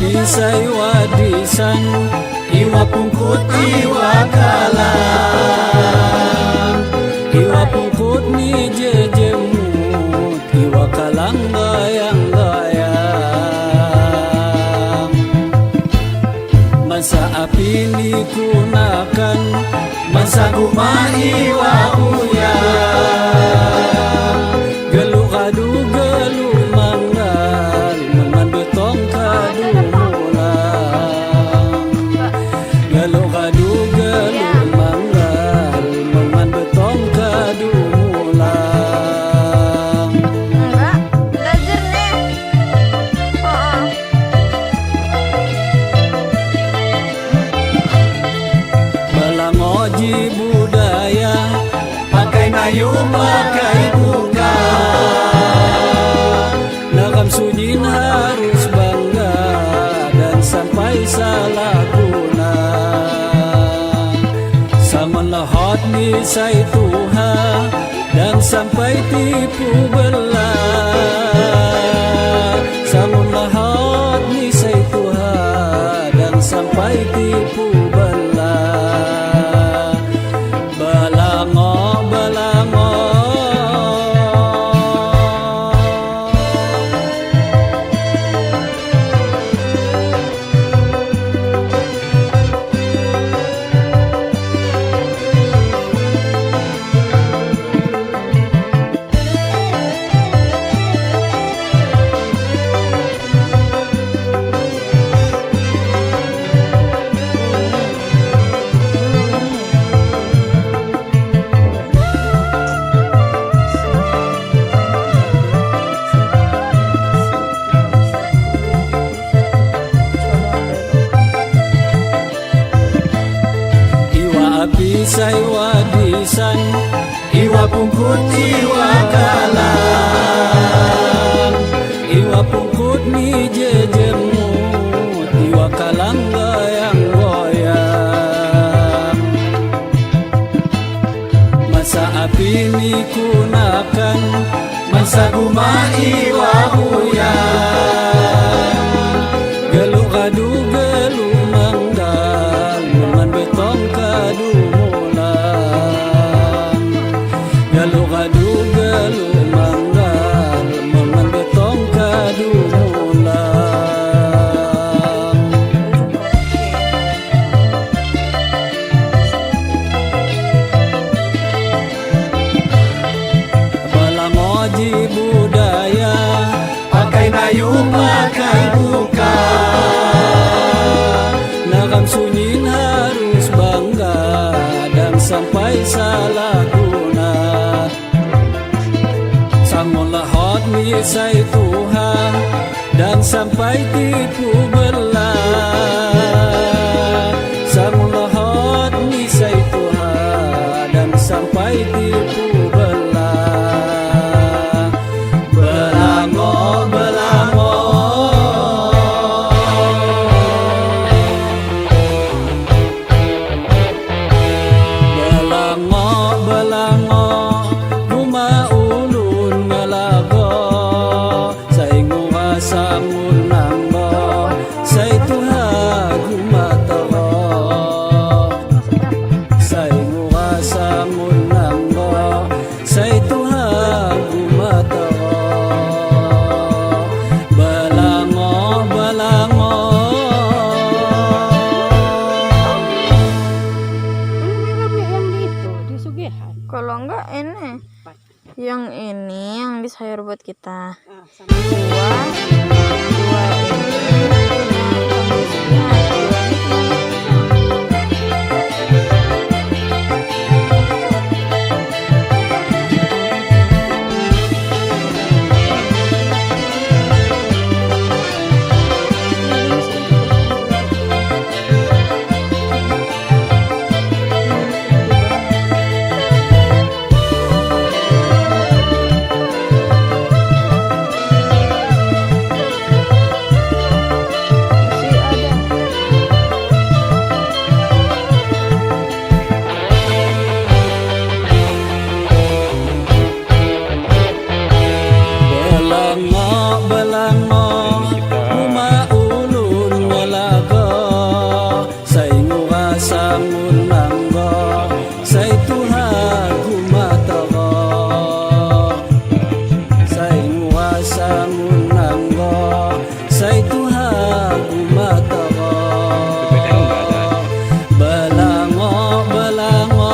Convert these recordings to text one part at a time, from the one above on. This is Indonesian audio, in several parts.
pisai wadisan, iwa pungkut iwa kalang, iwa pungkut ni jejemut, iwa kalang goyang-goyang. Masa api digunakan, masa guma iwa uyang, gelu kadu gelu manggal, memandu tong kadu mulang, gelu kadu gelu manggal, memandu tong kadu mulang. Enggak, udah jernih. Oh. Belangoji budaya, pakai nayu pakai buka, nakam sujin harus bangga dan sampai salah guna. Sama lahot ni say tuha dan sampai tipu belah. Sama lahot ni say tuha dan sampai tipu belah. Balango balango, pisai wadisan, iwa pungkut iwa kalang, iwa pungkut ni jejemut, iwa kalang goyang-goyang. Masa api digunakan, masa guma iwa uyang, gelu kadu gelu manggal, meman betong kadu mulang, gelu kadu gelu manggal, meman betong kadu mulang. Balangoji budaya, pakai nayu pakai buka, nakam sunyin harus bangga dan sampai salah guna. Sangon lahot misai Tuhan dan sampai tipu belah. Sangon lahot misai Tuhan dan sampai tipu belah. Belango belango, belango belango, guma ulun ngalago, say nguha sangun nanggo, say tuha guma tago, say nguha sangun nanggo, say tuha guma tago. Belango belango, Ini yang di itu di Sugihan. Kalau enggak ini. Yang ini yang di sayur buat kita. Sama Dua ini. Tuhan gumatara. Belango belango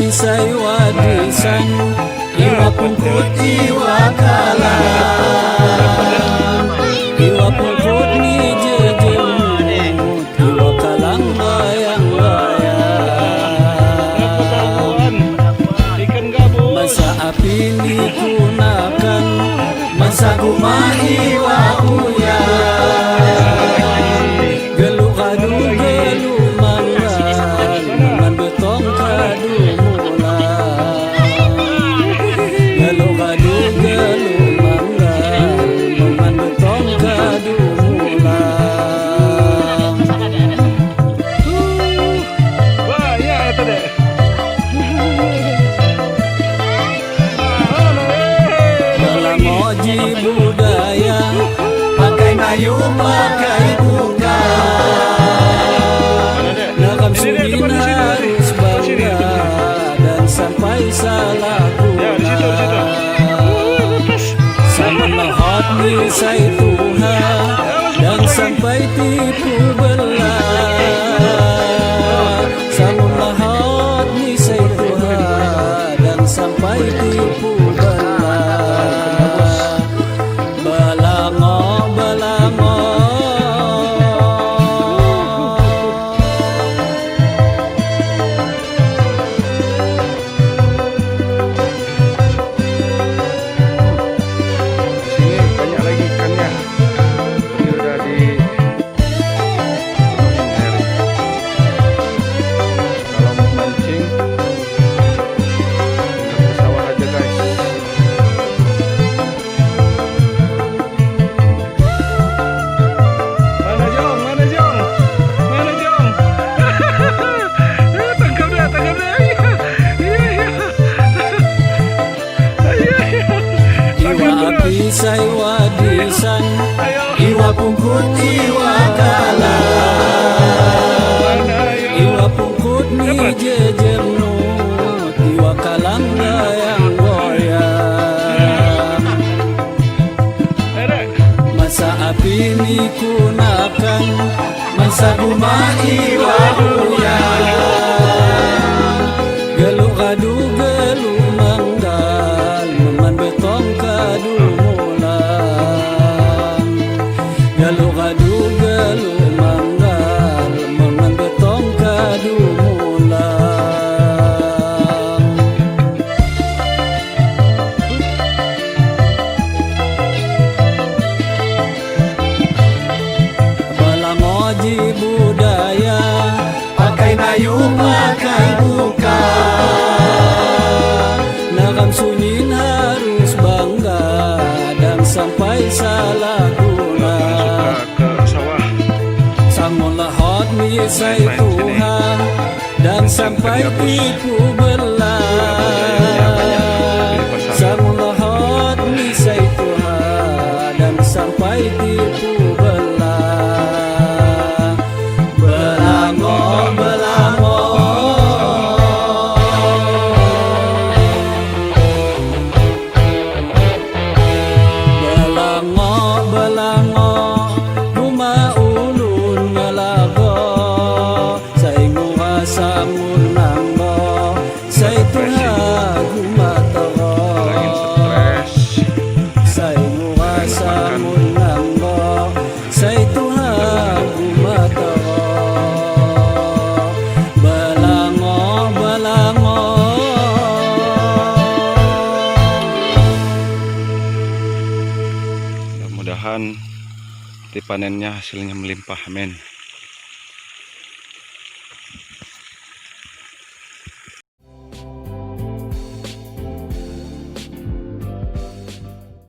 Isai wadisan, iwa pungkut iwa kalang, iwa pungkut ni jejemut, iwa kalang layang-layang. Masa api digunakan, masa guma iwa uyang, geluk kadu geluk manggal, maman betong kadu budaya, pakai nayu pakai buka, nakam sudin harus bangga dan sampai salah guna. Sama lahot nisai Tuhan dan sampai tipu belah. Sama lahot nisai Tuhan dan sampai tipu isai wadisan, iwa pungkut iwa kalang, iwa pungkut ni jejemut, iwa kalang layang goyang. Masa api digunakan, masa guma iwa uyang, geluk kadu geluk manggal, maman betong kadu galuk kadu galuk manggal, maman betong kadu mulang. Balangoji budaya, pakai nayu pakai buka, nakam sunyin harus bangga dan sampai salah guna. Lahot nisai Tuhan dan sampai tipu belah. Sang lahot nisai Tuhan dan sampai tipu belah. Belango belango belango belango guma samun nanggo say Tuhan gumatara, say muka samun nanggo say Tuhan gumatara. Belango belango mudah-mudahan panennya hasilnya melimpah, amin.